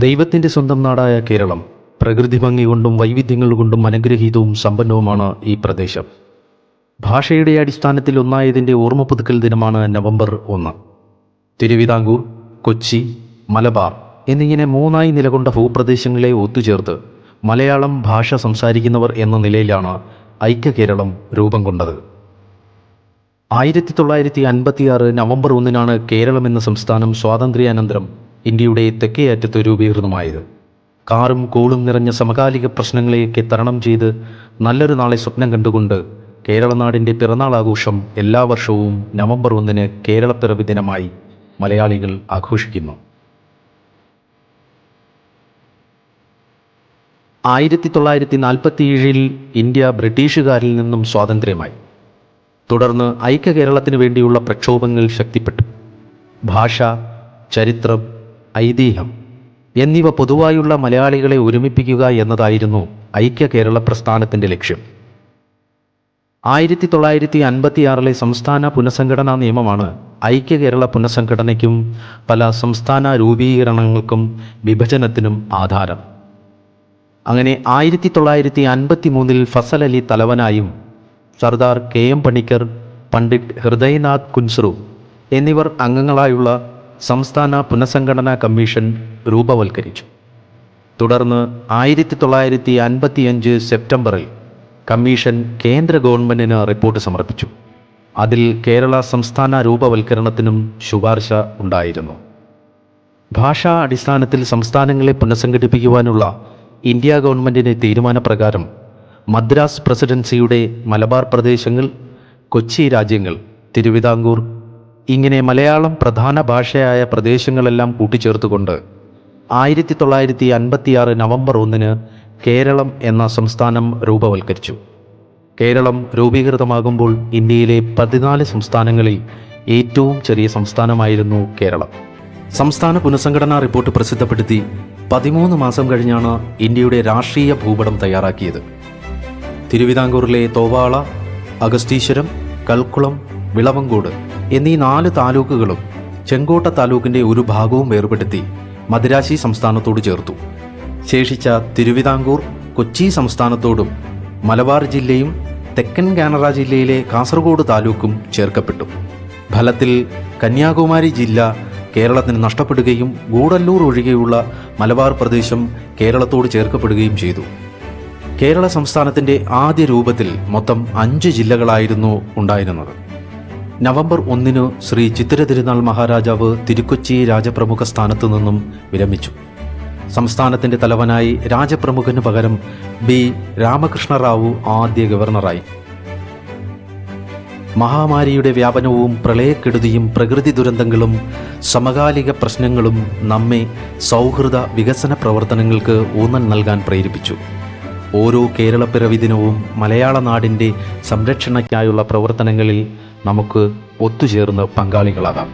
ദൈവത്തിൻ്റെ സ്വന്തം നാടായ കേരളം പ്രകൃതി ഭംഗി കൊണ്ടും വൈവിധ്യങ്ങൾ കൊണ്ടും അനുഗ്രഹീതവും സമ്പന്നവുമാണ് ഈ പ്രദേശം. ഭാഷയുടെ അടിസ്ഥാനത്തിൽ ഒന്നായതിൻ്റെ ഓർമ്മ പുതുക്കൽ ദിനമാണ് നവംബർ 1. തിരുവിതാംകൂർ, കൊച്ചി, മലബാർ എന്നിങ്ങനെ മൂന്നായി നിലകൊണ്ട ഭൂപ്രദേശങ്ങളെ ഒത്തുചേർത്ത് മലയാളം ഭാഷ സംസാരിക്കുന്നവർ എന്ന നിലയിലാണ് ഐക്യ കേരളം രൂപം കൊണ്ടത്. 1956 നവംബർ 1 കേരളം എന്ന സംസ്ഥാനം സ്വാതന്ത്ര്യാനന്തരം ഇന്ത്യയുടെ തെക്കേ അറ്റത്ത് രൂപീകൃതമായത്. കാറും കോളും നിറഞ്ഞ സമകാലിക പ്രശ്നങ്ങളെയൊക്കെ തരണം ചെയ്ത് നല്ലൊരു നാളെ സ്വപ്നം കണ്ടുകൊണ്ട് കേരളനാടിൻ്റെ പിറന്നാൾ ആഘോഷം എല്ലാ വർഷവും നവംബർ 1 കേരളപ്പിറവി ദിനമായി മലയാളികൾ ആഘോഷിക്കുന്നു. 1947 ഇന്ത്യ ബ്രിട്ടീഷുകാരിൽ നിന്നും സ്വാതന്ത്ര്യമായി. തുടർന്ന് ഐക്യ കേരളത്തിന് വേണ്ടിയുള്ള പ്രക്ഷോഭങ്ങൾ ശക്തിപ്പെട്ടു. ഭാഷ, ചരിത്രം, ഐതിഹ്യം എന്നിവ പൊതുവായുള്ള മലയാളികളെ ഒരുമിപ്പിക്കുക എന്നതായിരുന്നു ഐക്യ കേരള പ്രസ്ഥാനത്തിൻ്റെ ലക്ഷ്യം. 1956 സംസ്ഥാന പുനഃസംഘടനാ നിയമമാണ് ഐക്യ കേരള പുനഃസംഘടനയ്ക്കും പല സംസ്ഥാന രൂപീകരണങ്ങൾക്കും വിഭജനത്തിനും ആധാരം. അങ്ങനെ 1953 ഫസൽ അലി തലവനായും സർദാർ KM പണിക്കർ, പണ്ഡിറ്റ് ഹൃദയനാഥ് കുൻസ്രു എന്നിവർ അംഗങ്ങളായുള്ള സംസ്ഥാന പുനഃസംഘടനാ കമ്മീഷൻ രൂപവൽക്കരിച്ചു. തുടർന്ന് 1955 സെപ്റ്റംബറിൽ കമ്മീഷൻ കേന്ദ്ര ഗവൺമെൻറ്റിന് റിപ്പോർട്ട് സമർപ്പിച്ചു. അതിൽ കേരള സംസ്ഥാന രൂപവൽക്കരണത്തിനും ശുപാർശ ഉണ്ടായിരുന്നു. ഭാഷാ അടിസ്ഥാനത്തിൽ സംസ്ഥാനങ്ങളെ പുനഃസംഘടിപ്പിക്കുവാനുള്ള ഇന്ത്യ ഗവൺമെൻറ്റിൻ്റെ തീരുമാനപ്രകാരം മദ്രാസ് പ്രസിഡൻസിയുടെ മലബാർ പ്രദേശങ്ങൾ, കൊച്ചി രാജ്യങ്ങൾ, തിരുവിതാംകൂർ ഇങ്ങനെ മലയാളം പ്രധാന ഭാഷയായ പ്രദേശങ്ങളെല്ലാം കൂട്ടിച്ചേർത്തുകൊണ്ട് 1956 നവംബർ 1 കേരളം എന്ന സംസ്ഥാനം രൂപവൽക്കരിച്ചു. കേരളം രൂപീകൃതമാകുമ്പോൾ ഇന്ത്യയിലെ 14 സംസ്ഥാനങ്ങളിൽ ഏറ്റവും ചെറിയ സംസ്ഥാനമായിരുന്നു കേരളം. സംസ്ഥാന പുനഃസംഘടനാ റിപ്പോർട്ട് പ്രസിദ്ധപ്പെടുത്തി 13 മാസം കഴിഞ്ഞാണ് ഇന്ത്യയുടെ രാഷ്ട്രീയ ഭൂപടം തയ്യാറാക്കിയത്. തിരുവിതാംകൂറിലെ തോവാള, അഗസ്തീശ്വരം, കൽക്കുളം, വിളവങ്കോട് എന്നീ 4 താലൂക്കുകളും ചെങ്കോട്ട താലൂക്കിൻ്റെ ഒരു ഭാഗവും വേർപെടുത്തി മദിരാശി സംസ്ഥാനത്തോട് ചേർത്തു. ശേഷിച്ച തിരുവിതാംകൂർ, കൊച്ചി സംസ്ഥാനത്തോടും മലബാർ ജില്ലയും തെക്കൻ കാനറ ജില്ലയിലെ കാസർഗോഡ് താലൂക്കും ചേർക്കപ്പെട്ടു. ഫലത്തിൽ കന്യാകുമാരി ജില്ല കേരളത്തിന് നഷ്ടപ്പെടുകയും ഗൂഡല്ലൂർ ഒഴികെയുള്ള മലബാർ പ്രദേശം കേരളത്തോട് ചേർക്കപ്പെടുകയും ചെയ്തു. കേരള സംസ്ഥാനത്തിൻ്റെ ആദ്യ രൂപത്തിൽ മൊത്തം 5 ജില്ലകളായിരുന്നു ഉണ്ടായിരുന്നത്. നവംബർ 1 ശ്രീ ചിത്തിര തിരുനാൾ മഹാരാജാവ് തിരുക്കൊച്ചി രാജപ്രമുഖ സ്ഥാനത്തു നിന്നും വിരമിച്ചു. സംസ്ഥാനത്തിൻ്റെ തലവനായി രാജപ്രമുഖന് പകരം B. രാമകൃഷ്ണ റാവു ആദ്യ ഗവർണറായി. മഹാമാരിയുടെ വ്യാപനവും പ്രളയക്കെടുതിയും പ്രകൃതി ദുരന്തങ്ങളും സമകാലിക പ്രശ്നങ്ങളും നമ്മെ സൗഹൃദ വികസന പ്രവർത്തനങ്ങൾക്ക് ഊന്നൽ നൽകാൻ പ്രേരിപ്പിച്ചു. ഓരോ കേരളപ്പിറവി ദിനവും മലയാള നാടിൻ്റെ സംരക്ഷണയ്ക്കായുള്ള പ്രവർത്തനങ്ങളിൽ നമുക്ക് ഒത്തുചേർന്ന് പങ്കാളികളാകാം.